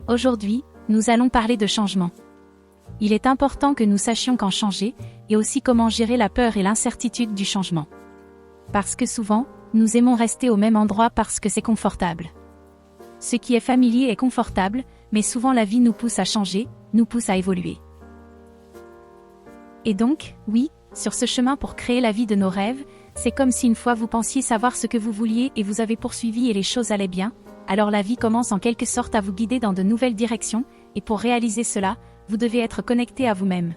Aujourd'hui, nous allons parler de changement. Il est important que nous sachions quand changer, et aussi comment gérer la peur et l'incertitude du changement. Parce que souvent, nous aimons rester au même endroit parce que c'est confortable. Ce qui est familier est confortable, mais souvent la vie nous pousse à changer, nous pousse à évoluer. Et donc, oui, sur ce chemin pour créer la vie de nos rêves, c'est comme si une fois vous pensiez savoir ce que vous vouliez et vous avez poursuivi et les choses allaient bien, alors la vie commence en quelque sorte à vous guider dans de nouvelles directions, et pour réaliser cela, vous devez être connecté à vous-même.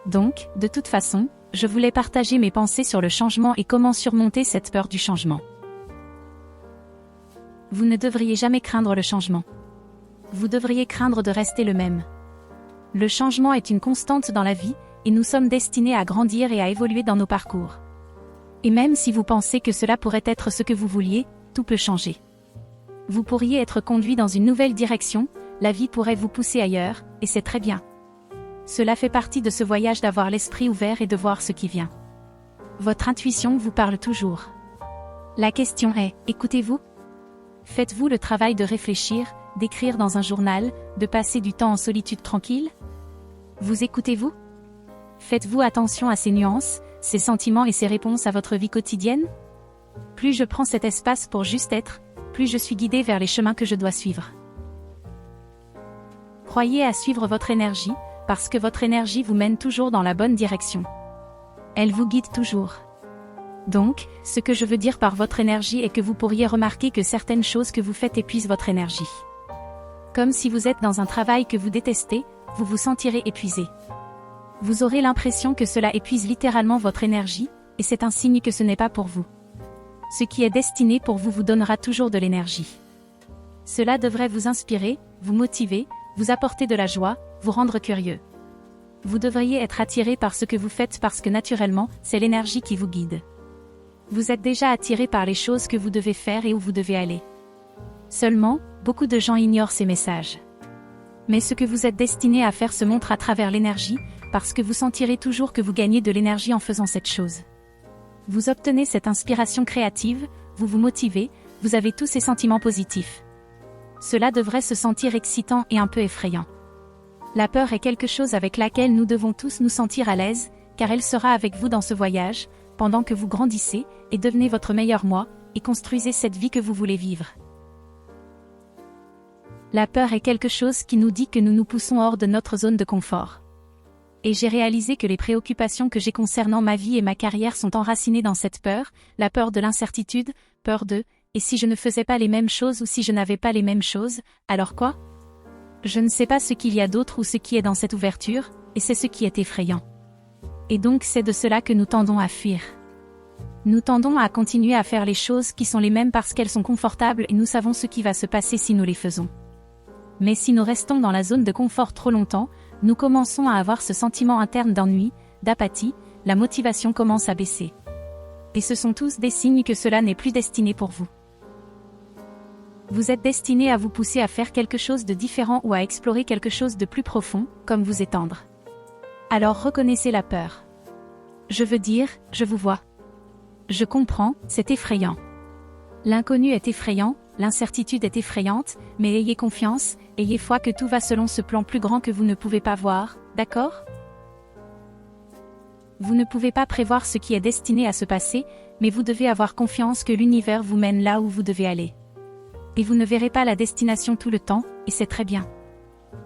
Donc, de toute façon, je voulais partager mes pensées sur le changement et comment surmonter cette peur du changement. Vous ne devriez jamais craindre le changement. Vous devriez craindre de rester le même. Le changement est une constante dans la vie, et nous sommes destinés à grandir et à évoluer dans nos parcours. Et même si vous pensez que cela pourrait être ce que vous vouliez, tout peut changer. Vous pourriez être conduit dans une nouvelle direction, la vie pourrait vous pousser ailleurs, et c'est très bien. Cela fait partie de ce voyage d'avoir l'esprit ouvert et de voir ce qui vient. Votre intuition vous parle toujours. La question est, écoutez-vous? Faites-vous le travail de réfléchir, d'écrire dans un journal, de passer du temps en solitude tranquille? Vous écoutez-vous? Faites-vous attention à ces nuances, ces sentiments et ces réponses à votre vie quotidienne? Plus je prends cet espace pour juste être, plus je suis guidée vers les chemins que je dois suivre. Croyez à suivre votre énergie, parce que votre énergie vous mène toujours dans la bonne direction. Elle vous guide toujours. Donc, ce que je veux dire par votre énergie est que vous pourriez remarquer que certaines choses que vous faites épuisent votre énergie. Comme si vous êtes dans un travail que vous détestez, vous vous sentirez épuisé. Vous aurez l'impression que cela épuise littéralement votre énergie, et c'est un signe que ce n'est pas pour vous. Ce qui est destiné pour vous vous donnera toujours de l'énergie. Cela devrait vous inspirer, vous motiver, vous apporter de la joie, vous rendre curieux. Vous devriez être attiré par ce que vous faites parce que naturellement, c'est l'énergie qui vous guide. Vous êtes déjà attiré par les choses que vous devez faire et où vous devez aller. Seulement, beaucoup de gens ignorent ces messages. Mais ce que vous êtes destiné à faire se montre à travers l'énergie, parce que vous sentirez toujours que vous gagnez de l'énergie en faisant cette chose. Vous obtenez cette inspiration créative, vous vous motivez, vous avez tous ces sentiments positifs. Cela devrait se sentir excitant et un peu effrayant. La peur est quelque chose avec laquelle nous devons tous nous sentir à l'aise, car elle sera avec vous dans ce voyage, pendant que vous grandissez, et devenez votre meilleur moi, et construisez cette vie que vous voulez vivre. La peur est quelque chose qui nous dit que nous nous poussons hors de notre zone de confort. Et j'ai réalisé que les préoccupations que j'ai concernant ma vie et ma carrière sont enracinées dans cette peur, la peur de l'incertitude, peur de « et si je ne faisais pas les mêmes choses ou si je n'avais pas les mêmes choses, alors quoi ?» Je ne sais pas ce qu'il y a d'autre ou ce qui est dans cette ouverture, et c'est ce qui est effrayant. Et donc c'est de cela que nous tendons à fuir. Nous tendons à continuer à faire les choses qui sont les mêmes parce qu'elles sont confortables et nous savons ce qui va se passer si nous les faisons. Mais si nous restons dans la zone de confort trop longtemps, nous commençons à avoir ce sentiment interne d'ennui, d'apathie, la motivation commence à baisser. Et ce sont tous des signes que cela n'est plus destiné pour vous. Vous êtes destiné à vous pousser à faire quelque chose de différent ou à explorer quelque chose de plus profond, comme vous étendre. Alors reconnaissez la peur. Je veux dire, je vous vois. Je comprends, c'est effrayant. L'inconnu est effrayant, l'incertitude est effrayante, mais ayez confiance, ayez foi que tout va selon ce plan plus grand que vous ne pouvez pas voir, d'accord? Vous ne pouvez pas prévoir ce qui est destiné à se passer, mais vous devez avoir confiance que l'univers vous mène là où vous devez aller. Et vous ne verrez pas la destination tout le temps, et c'est très bien.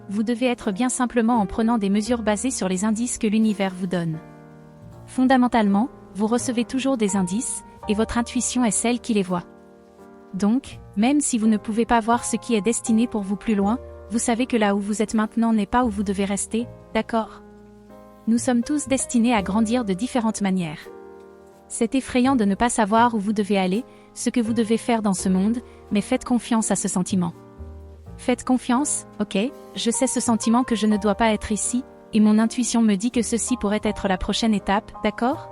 Vous devez être bien simplement en prenant des mesures basées sur les indices que l'univers vous donne. Fondamentalement, vous recevez toujours des indices, et votre intuition est celle qui les voit. Donc, même si vous ne pouvez pas voir ce qui est destiné pour vous plus loin, vous savez que là où vous êtes maintenant n'est pas où vous devez rester, d'accord? Nous sommes tous destinés à grandir de différentes manières. C'est effrayant de ne pas savoir où vous devez aller, ce que vous devez faire dans ce monde, mais faites confiance à ce sentiment. Faites confiance, ok, je sais ce sentiment que je ne dois pas être ici, et mon intuition me dit que ceci pourrait être la prochaine étape, d'accord?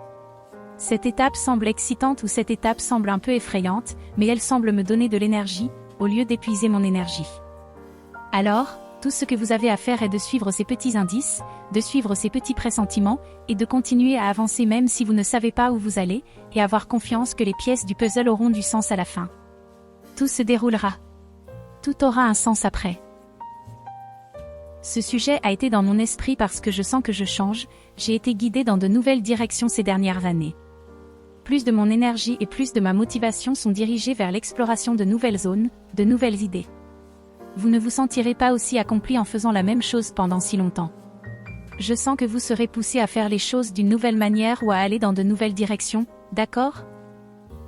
Cette étape semble excitante ou cette étape semble un peu effrayante, mais elle semble me donner de l'énergie, au lieu d'épuiser mon énergie. Alors, tout ce que vous avez à faire est de suivre ces petits indices, de suivre ces petits pressentiments, et de continuer à avancer même si vous ne savez pas où vous allez, et avoir confiance que les pièces du puzzle auront du sens à la fin. Tout se déroulera. Tout aura un sens après. Ce sujet a été dans mon esprit parce que je sens que je change, j'ai été guidée dans de nouvelles directions ces dernières années. Plus de mon énergie et plus de ma motivation sont dirigées vers l'exploration de nouvelles zones, de nouvelles idées. Vous ne vous sentirez pas aussi accompli en faisant la même chose pendant si longtemps. Je sens que vous serez poussé à faire les choses d'une nouvelle manière ou à aller dans de nouvelles directions, d'accord?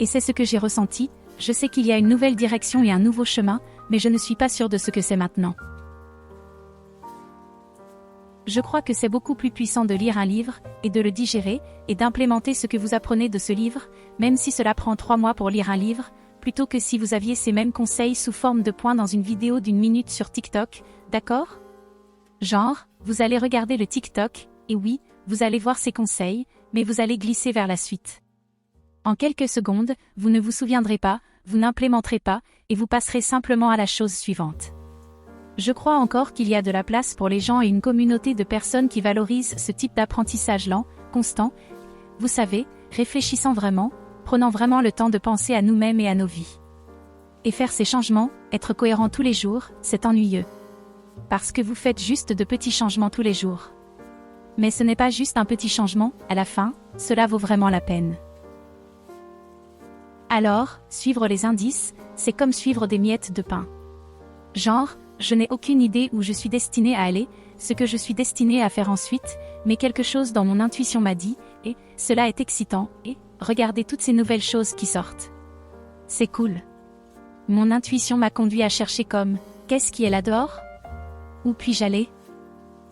Et c'est ce que j'ai ressenti, je sais qu'il y a une nouvelle direction et un nouveau chemin, mais je ne suis pas sûre de ce que c'est maintenant. Je crois que c'est beaucoup plus puissant de lire un livre, et de le digérer, et d'implémenter ce que vous apprenez de ce livre, même si cela prend 3 mois pour lire un livre, plutôt que si vous aviez ces mêmes conseils sous forme de points dans une vidéo d'1 minute sur TikTok, d'accord? Genre, vous allez regarder le TikTok, et oui, vous allez voir ces conseils, mais vous allez glisser vers la suite. En quelques secondes, vous ne vous souviendrez pas, vous n'implémenterez pas, et vous passerez simplement à la chose suivante. Je crois encore qu'il y a de la place pour les gens et une communauté de personnes qui valorisent ce type d'apprentissage lent, constant, vous savez, réfléchissant vraiment, prenant vraiment le temps de penser à nous-mêmes et à nos vies. Et faire ces changements, être cohérent tous les jours, c'est ennuyeux. Parce que vous faites juste de petits changements tous les jours. Mais ce n'est pas juste un petit changement, à la fin, cela vaut vraiment la peine. Alors, suivre les indices, c'est comme suivre des miettes de pain. Genre, je n'ai aucune idée où je suis destinée à aller, ce que je suis destinée à faire ensuite, mais quelque chose dans mon intuition m'a dit, et cela est excitant, et regardez toutes ces nouvelles choses qui sortent. C'est cool. Mon intuition m'a conduit à chercher comme, qu'est-ce qui est là dehors? Où puis-je aller?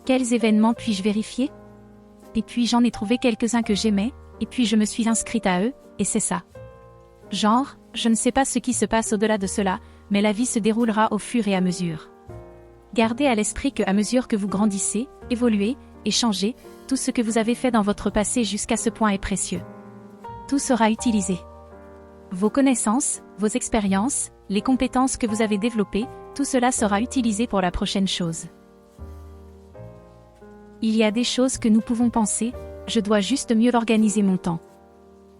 Quels événements puis-je vérifier? Et puis j'en ai trouvé quelques-uns que j'aimais, et puis je me suis inscrite à eux, et c'est ça. Genre, je ne sais pas ce qui se passe au-delà de cela, mais la vie se déroulera au fur et à mesure. Gardez à l'esprit que à mesure que vous grandissez, évoluez, et changez, tout ce que vous avez fait dans votre passé jusqu'à ce point est précieux. Tout sera utilisé. Vos connaissances, vos expériences, les compétences que vous avez développées, tout cela sera utilisé pour la prochaine chose. Il y a des choses que nous pouvons penser, je dois juste mieux organiser mon temps.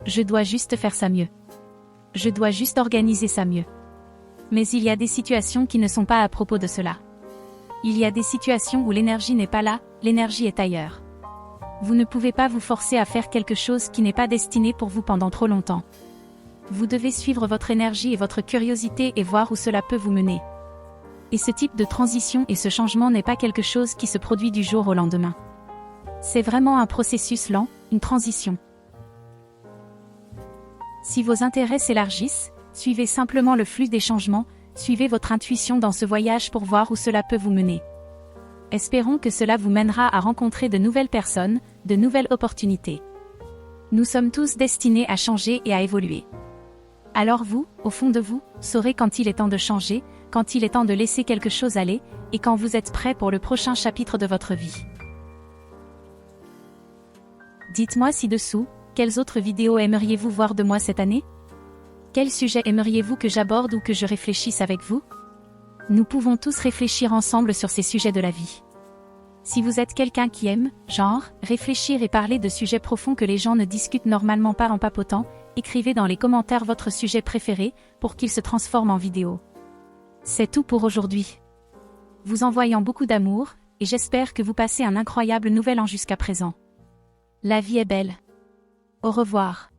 Je dois juste faire ça mieux. Je dois juste organiser ça mieux. Mais il y a des situations qui ne sont pas à propos de cela. Il y a des situations où l'énergie n'est pas là, l'énergie est ailleurs. Vous ne pouvez pas vous forcer à faire quelque chose qui n'est pas destiné pour vous pendant trop longtemps. Vous devez suivre votre énergie et votre curiosité et voir où cela peut vous mener. Et ce type de transition et ce changement n'est pas quelque chose qui se produit du jour au lendemain. C'est vraiment un processus lent, une transition. Si vos intérêts s'élargissent, suivez simplement le flux des changements, suivez votre intuition dans ce voyage pour voir où cela peut vous mener. Espérons que cela vous mènera à rencontrer de nouvelles personnes, de nouvelles opportunités. Nous sommes tous destinés à changer et à évoluer. Alors vous, au fond de vous, saurez quand il est temps de changer, quand il est temps de laisser quelque chose aller, et quand vous êtes prêt pour le prochain chapitre de votre vie. Dites-moi ci-dessous, quelles autres vidéos aimeriez-vous voir de moi cette année? Quel sujet aimeriez-vous que j'aborde ou que je réfléchisse avec vous? Nous pouvons tous réfléchir ensemble sur ces sujets de la vie. Si vous êtes quelqu'un qui aime, genre, réfléchir et parler de sujets profonds que les gens ne discutent normalement pas en papotant, écrivez dans les commentaires votre sujet préféré pour qu'il se transforme en vidéo. C'est tout pour aujourd'hui. Vous envoyant beaucoup d'amour, et j'espère que vous passez un incroyable nouvel an jusqu'à présent. La vie est belle. Au revoir.